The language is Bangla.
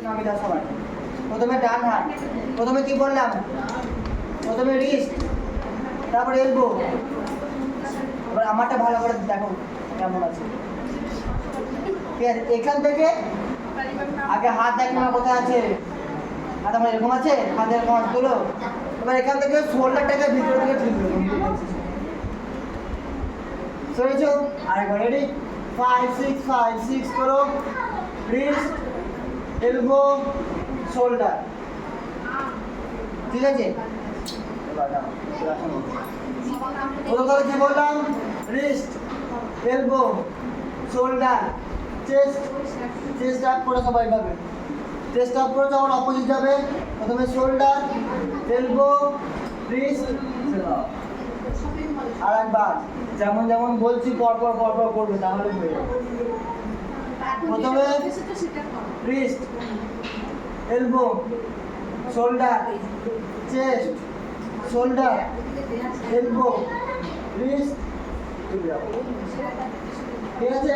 নামিয়ে দাও সবাই। প্রথমে ডান হাত, প্রথমে কি বললাম, প্রথমে রিস্ট, তারপর এলবো। এবার আমারটা ভালো করে দেখো কেমন আছে। ঠিক আছে, এখান থেকে আগে হাত দেখো না কোথায় আছে, হাত আমার এরকম আছে, হাত এরকম আছে তোলো। এবার এখান থেকে শোল্ডারটাকে ভিতরে দিকে ঠেলবে। সরেছো, আরেকবার রেডি, 5 6 5 6 করো। Wrist, elbow, shoulder. ঠিক আছে, প্রথমে কি বললাম, wrist, elbow, shoulder, chest. Chest up করে সবাই ভাবে, চেস্ট আপ করে যখন অপোজিট যাবে, প্রথমে শোল্ডার, এলবো, রিস্ট। আর একবার যেমন যেমন বলছি পরপর পরপর করবে, তাহলে হয়ে যাবে। প্রথমে wrist, elbow, shoulder, chest, shoulder, elbow, wrist. ঠিক আছে।